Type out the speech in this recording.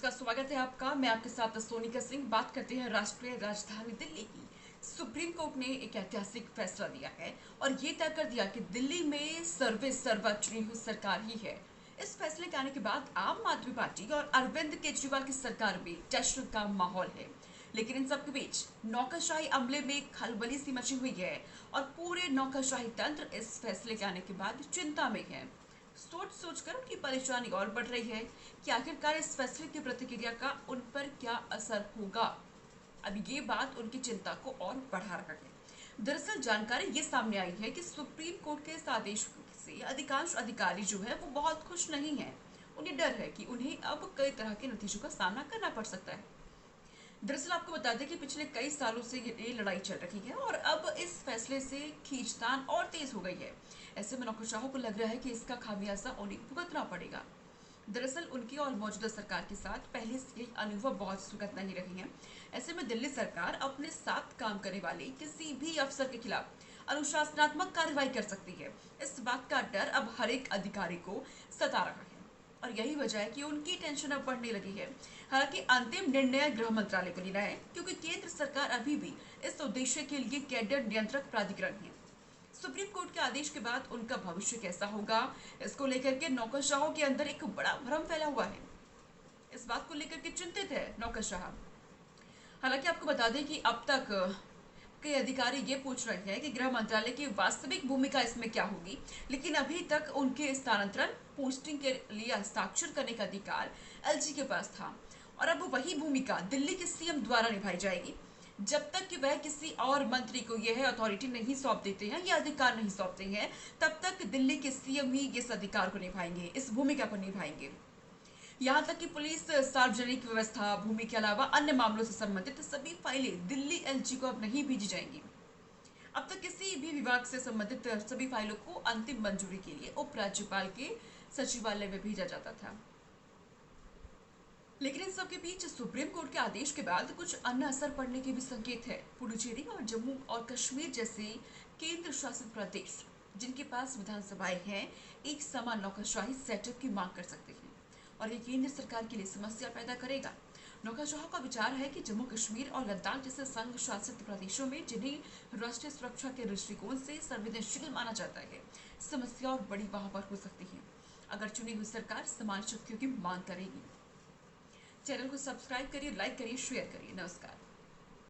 नमस्कार, स्वागत है आपका। मैं आपके साथ सोनिका सिंह। बात करते हैं राष्ट्रीय राजधानी दिल्ली की। सुप्रीम कोर्ट ने एक ऐतिहासिक फैसला दिया है और ये तय कर दिया कि दिल्ली में सर्वोच्च चुनी हुई सरकार ही है। इस फैसले के आने के बाद आम आदमी पार्टी और अरविंद केजरीवाल की सरकार में जश्न का माहौल है। लेकिन इन सब के बीच नौकरशाही अमले में खलबली सी मची हुई है और पूरे नौकरशाही तंत्र इस फैसले के आने के बाद चिंता में है। सोच सोचकर उनकी परेशानी और बढ़ रही है कि आखिरकार इस फैसले की प्रतिक्रिया का उन पर क्या असर होगा। अब ये बात उनकी चिंता को और बढ़ा रहा है। दरअसल जानकारी ये सामने आई है कि सुप्रीम कोर्ट के इस आदेश से अधिकांश अधिकारी जो है वो बहुत खुश नहीं है। उन्हें डर है कि उन्हें अब कई तरह के नतीजों का सामना करना पड़ सकता है। दरअसल आपको बता दें कि पिछले कई सालों से ये लड़ाई चल रही है और अब इस फैसले से खींचतान और तेज हो गई है। ऐसे में नौकरशाहों को लग रहा है कि इसका खामियाजा उन्हें भुगतना पड़ेगा। दरअसल उनकी और मौजूदा सरकार के साथ पहले से यही अनुभव बहुत सुखद नहीं रहे हैं। ऐसे में दिल्ली सरकार अपने साथ काम करने वाले किसी भी अफसर के खिलाफ अनुशासनात्मक कार्रवाई कर सकती है। इस बात का डर अब हर एक अधिकारी को सता रहा है और यही वजह है कि उनकी टेंशन अब बढ़ने लगी है। हालांकि अंतिम निर्णय गृह मंत्रालय को लेना है, क्योंकि केंद्र सरकार अभी भी इस उद्देश्य के लिए कैडर नियंत्रक प्राधिकरण है। सुप्रीम कोर्ट के आदेश के बाद उनका भविष्य कैसा होगा, इसको लेकर के नौकरशाहों के अंदर एक बड़ा भ्रम फैला हुआ है। इस बात को लेकर के चिंतित है नौकरशाह। हालांकि आपको बता दें कि अब तक कई अधिकारी ये पूछ रहे हैं कि गृह मंत्रालय की वास्तविक भूमिका इसमें क्या होगी, लेकिन अभी तक उनके स्थानांतरण पोस्टिंग के लिए हस्ताक्षर करने का अधिकार एलजी के पास था और अब वही भूमिका दिल्ली के सीएम द्वारा निभाई जाएगी। जब तक कि वह किसी और मंत्री को यह अथॉरिटी नहीं सौंप देते हैं, यह अधिकार नहीं सौंपते हैं, तब तक दिल्ली के सीएम ही इस अधिकार को निभाएंगे, इस भूमिका को निभाएंगे। यहाँ तक कि पुलिस, सार्वजनिक व्यवस्था, भूमि के अलावा अन्य मामलों से संबंधित सभी फाइलें दिल्ली एलजी को अब नहीं भेजी जाएंगी। अब तक किसी भी विभाग से संबंधित सभी फाइलों को अंतिम मंजूरी के लिए उपराज्यपाल के सचिवालय में भेजा जाता था। लेकिन इन सबके बीच सुप्रीम कोर्ट के आदेश के बाद कुछ अन्य असर पड़ने के भी संकेत है। पुडुचेरी और जम्मू और कश्मीर जैसे केंद्र शासित प्रदेश जिनके पास विधानसभाएं हैं, एक समान नौकरशाही सेटअप की मांग कर सकते हैं और ये केंद्र सरकार के लिए समस्या पैदा करेगा। नौकरशाहों का विचार है कि जम्मू कश्मीर और लद्दाख जैसे संघ शासित प्रदेशों में, जिन्हें राष्ट्रीय सुरक्षा के दृष्टिकोण से संवेदनशील माना जाता है, समस्या और बड़ी वहां पर हो सकती है अगर चुनी हुई सरकार समान शक्तियों की मांग करेगी। चैनल को सब्सक्राइब करिए, लाइक करिए, शेयर करिए। नमस्कार।